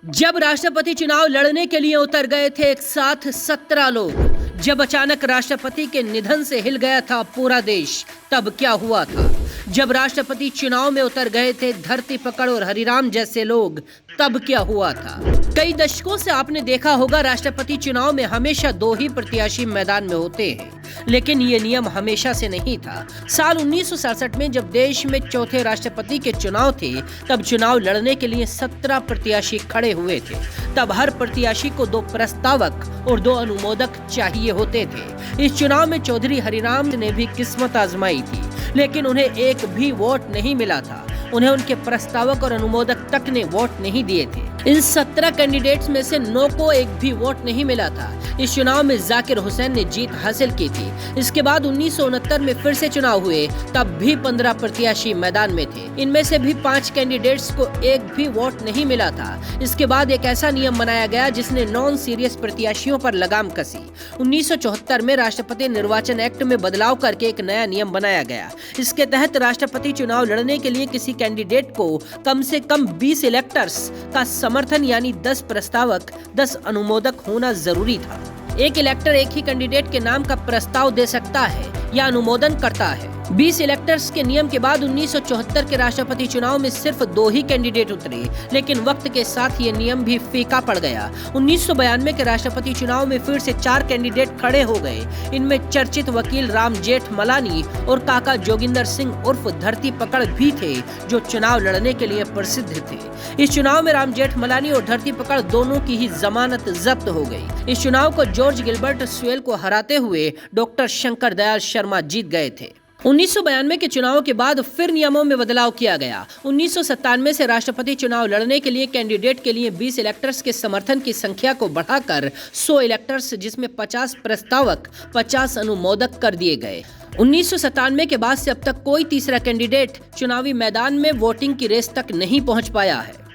जब राष्ट्रपति चुनाव लड़ने के लिए उतर गए थे एक साथ 17 लोग, जब अचानक राष्ट्रपति के निधन से हिल गया था पूरा देश, तब क्या हुआ था? जब राष्ट्रपति चुनाव में उतर गए थे धरती पकड़ और हरिराम जैसे लोग, तब क्या हुआ था? कई दशकों से आपने देखा होगा राष्ट्रपति चुनाव में हमेशा 2 ही प्रत्याशी मैदान में होते हैं, लेकिन ये नियम हमेशा से नहीं था। साल 1967 में जब देश में चौथे राष्ट्रपति के चुनाव थे, तब चुनाव लड़ने के लिए 17 प्रत्याशी खड़े हुए थे। तब हर प्रत्याशी को 2 प्रस्तावक और 2 अनुमोदक चाहिए होते थे। इस चुनाव में चौधरी हरिराम ने भी किस्मत आजमाई थी, लेकिन उन्हें एक भी वोट नहीं मिला था। उन्हें उनके प्रस्तावक और अनुमोदक तक ने वोट नहीं दिए थे। इन 17 कैंडिडेट्स में से 9 को एक भी वोट नहीं मिला था। इस चुनाव में जाकिर हुसैन ने जीत हासिल की थी। इसके बाद 1969 में फिर से चुनाव हुए, तब भी 15 प्रत्याशी मैदान में थे। इनमें से भी 5 कैंडिडेट्स को एक भी वोट नहीं मिला था। इसके बाद एक ऐसा नियम बनाया गया जिसने नॉन सीरियस प्रत्याशियों पर लगाम कसी। 1974 में राष्ट्रपति निर्वाचन एक्ट में बदलाव करके एक नया नियम बनाया गया। इसके तहत राष्ट्रपति चुनाव लड़ने के लिए किसी कैंडिडेट को कम से कम 20 इलेक्टर्स का समर्थन यानी 10 प्रस्तावक 10 अनुमोदक होना जरूरी था। एक इलेक्टर एक ही कैंडिडेट के नाम का प्रस्ताव दे सकता है या अनुमोदन करता है। 20 इलेक्टर्स के नियम के बाद 1974 के राष्ट्रपति चुनाव में सिर्फ 2 ही कैंडिडेट उतरे, लेकिन वक्त के साथ ये नियम भी फीका पड़ गया। 1992 के राष्ट्रपति चुनाव में फिर से 4 कैंडिडेट खड़े हो गए। इनमें चर्चित वकील राम जेठमलानी और काका जोगिंदर सिंह उर्फ धरती पकड़ भी थे, जो चुनाव लड़ने के लिए प्रसिद्ध थे। इस चुनाव में राम जेठमलानी और धरती पकड़ दोनों की ही जमानत जब्त हो गई। इस चुनाव को जॉर्ज गिलबर्ट स्वेल को हराते हुए डॉक्टर शंकर दयाल शर्मा जीत गए थे। 1992 के चुनाव के बाद फिर नियमों में बदलाव किया गया। 1997 से राष्ट्रपति चुनाव लड़ने के लिए कैंडिडेट के लिए 20 इलेक्टर्स के समर्थन की संख्या को बढ़ाकर 100 इलेक्टर्स, जिसमें 50 प्रस्तावक 50 अनुमोदक कर दिए गए। 1997 के बाद से अब तक कोई तीसरा कैंडिडेट चुनावी मैदान में वोटिंग की रेस तक नहीं पहुंच पाया है।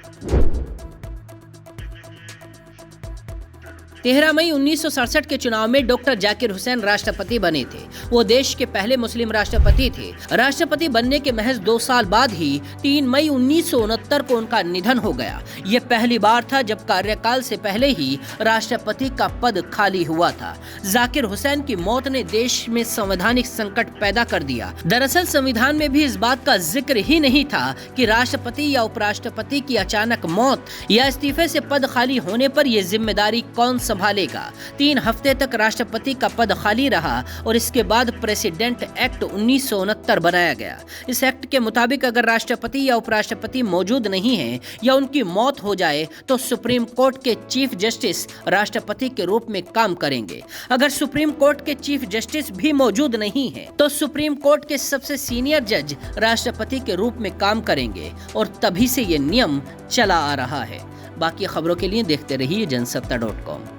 13 मई 1967 के चुनाव में डॉक्टर जाकिर हुसैन राष्ट्रपति बने थे। वो देश के पहले मुस्लिम राष्ट्रपति थे। राष्ट्रपति बनने के महज 2 साल बाद ही 3 मई 1969 को उनका निधन हो गया। ये पहली बार था जब कार्यकाल से पहले ही राष्ट्रपति का पद खाली हुआ था। जाकिर हुसैन की मौत ने देश में संवैधानिक संकट पैदा कर दिया। दरअसल संविधान में भी इस बात का जिक्र ही नहीं था कि राष्ट्रपति या उपराष्ट्रपति की अचानक मौत या इस्तीफे से पद खाली होने पर यह जिम्मेदारी कौन संभालेगा। 3 हफ्ते तक राष्ट्रपति का पद खाली रहा और इसके बाद प्रेसिडेंट एक्ट 1969 बनाया गया। इस एक्ट के मुताबिक अगर राष्ट्रपति या उपराष्ट्रपति मौजूद नहीं है या उनकी मौत हो जाए तो सुप्रीम कोर्ट के चीफ जस्टिस राष्ट्रपति के रूप में काम करेंगे। अगर सुप्रीम कोर्ट के चीफ जस्टिस भी मौजूद नहीं है तो सुप्रीम कोर्ट के सबसे सीनियर जज राष्ट्रपति के रूप में काम करेंगे और तभी से ये नियम चला आ रहा है। बाकी खबरों के लिए देखते रहिए जनसत्ता.com।